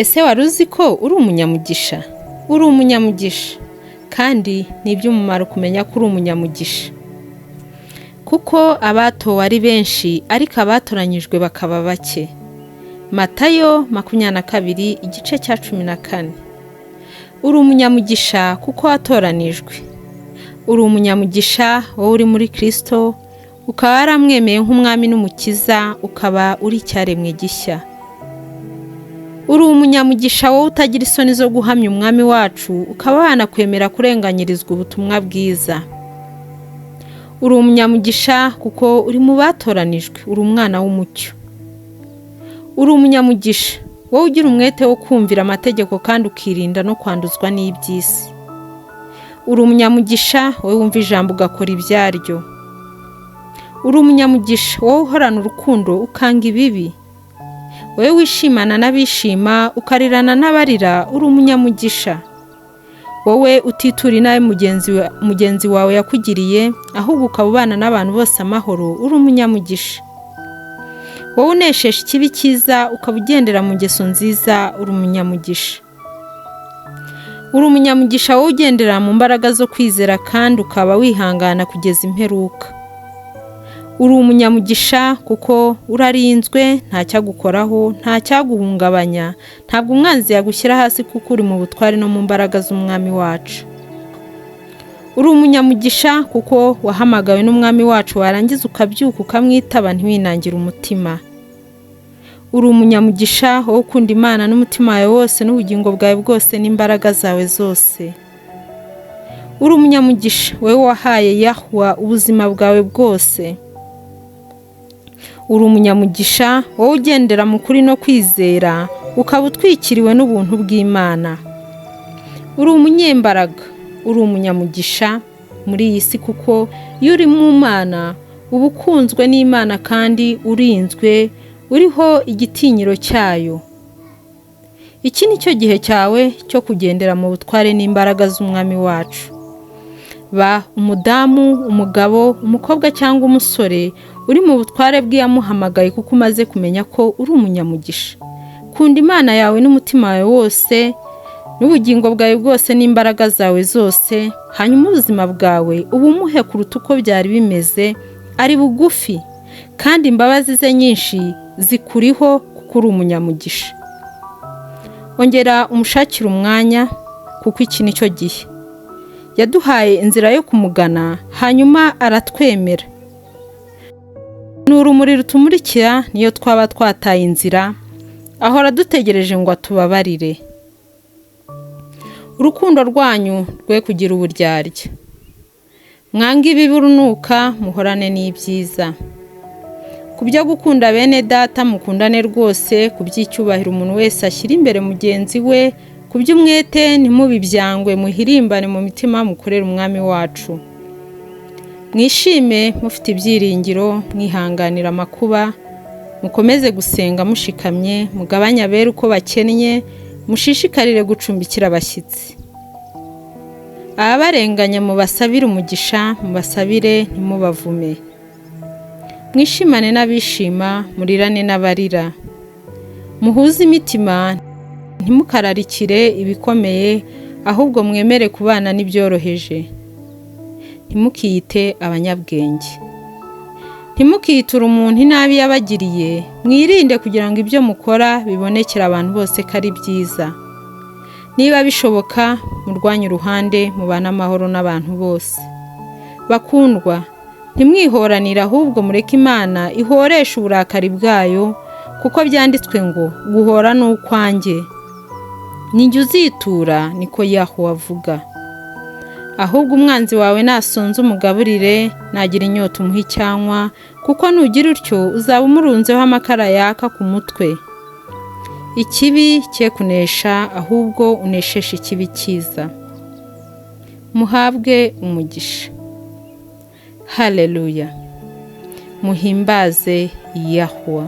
Ese waruziko uri umunyamugisha? Uri umunyamugisha kandi ni iby'umumaro kumenya ko uri umunyamugisha, kuko abatowe ari benshi ariko abatoranyijwe bakaba bake. Matayo 22 igice cya 14. Uri umunyamugisha kuko watoranijwe. Uri umunyamugisha wowe uri muri Kristo, ukaba waramwemeye nk'umwami n'umukiza, ukaba uri icyaremwe gishya. Uri umunyamugisha wowe utagira isoni zo guhamya umwami wacu, ukaba wanakwemera kurenganyirizwa ubutumwa bwiza. Uri umunyamugisha kuko uri mu batoranijwe, uri umwana w'umucyo. Uri umunyamugisha wowe ugira umwete wo kumvira amategeko kandi ukirinda no kwanduzwa n'iby'isi. Uri umunyamugisha wowe wumva ijambo ugakora ibyaryo. Uri umunyamugisha wowe uhorana urukundo ukanga ibibi. Wowe wishimana n'abishima ukarirana n'abarira, uri umunyamugisha. Wowe utitura inabi mugenzi wawe yakugiriye, ahubwo ukabana n'abantu bose amahoro, uri umunyamugisha. Wowe uneshesha ikibi cyiza ukabugendera mu ngeso nziza, uri umunyamugisha. Uri umunyamugisha wowe ugendera mu mbaraga zo kwizera kandi ukaba wihangana kugeza imperuka. Uri umunyamugisha kuko urarinzwe, nta cyagukoraho, nta cyaguhungabanya, ntabwo umwanzi yagushyira hasi kuko uri mu butware no mu mbaraga z'umwami wacu. Uri umunyamugisha kuko wahamagawe n'umwami wacu, warangiza ukabyuka ukamwitaba ntiwinangire umutima. Uri umunyamugisha wowe ukunda Imana n'umutima wawe wose n'ubugingo bwawe bwose n'imbaraga zawe zose. Uri umunyamugisha wowe wahaye Yahwa ubuzima bwawe bwose. Uri umunyamugisha wowe ugendera mu kuri no kwizera, ukaba utwikiriwe n'ubuntu bw'Imana. Uri umunyembaraga, uri umunyamugisha muri iyi si kuko iyo uri mu Mana uba ukunzwe n'Imana kandi urinzwe, uriho igitinyiro cyayo. Iki ni cyo gihe cyawe cyo kugendera mu butware n'imbaraga z'umwami wacu. Ba umudamu, umugabo, umukobwa cyangwa umusore uri mu butware bw'iyamuhamagaye kuko umaze kumenya ko uri umunyamugisha. Kunda Imana yawe n'umutima wawe wose n'ubugingo bwawe bwose n'imbaraga zawe zose, hanyuma ubuzima bwawe ubumuhe kuruta uko byari bimeze, ari bugufi kandi imbabazi ze nyinshi zikuriho kuko uri umunyamugisha. Ongera umushakira umwanya kuko iki ni cyo gihe. Yaduhaye inzira yo kumugana, hanyuma aratwemera. Ni urumuri rutumurikira niyo twaba twataye inzira, ahora dutegereje ngo atubabarire. Urukundo rwanyu rwe kugira uburyarya. Mwange ibibi urunuka, muhorane n'ibyiza. Ku byo gukunda bene data mukundane rwose, ku by'icyubahiro umuntu wese ashyira imbere mugenzi we, ku by'umwete ntimubibyangwe, muhirimbane mu mitima mukorera umwami wacu. Mwishime mufite ibyiringiro, mwihanganira amakuba, mukomeze gusenga mushikamye, mugabanya abera uko bakennye, mushishikarire gucumbikira abashyitsi. Ababarenganya mubasabire umugisha, mubasabire ntimubavume. Mwishimane n'abishima, murirane n'abarira. Muhuze imitima, ntimukararikire ibikomeye, ahubwo mwemere kubana n'ibyoroheje. Ntimukiyite abanyabwenge. Ntimukiture umuntu inabi yabagiriye, mwirinde kugira ngo ibyo mukora bibonekere abantu bose ko ari byiza. Niba bishoboka murwanye uruhande, mubana amahoro n'abantu bose. Bakundwa, ntimwihoranire ahubwo mureke Imana ihoresha uburakari bwayo, kuko byanditswe ngo guhora ni ukwanjye. Ninjye uzitura, niko Yahwa avuga. Ahubwo umwanzi wawe nasonza umugaburire, nagira inyota umuhe icyanywa, kuko nugira utyo uzaba umurunzeho amakara yaka ku mutwe. Ikibi cye kunesha, ahubwo unesheshe ikibi cyiza. Muhabwe umugisha. Haleluya. Muhimbaze Yahwa.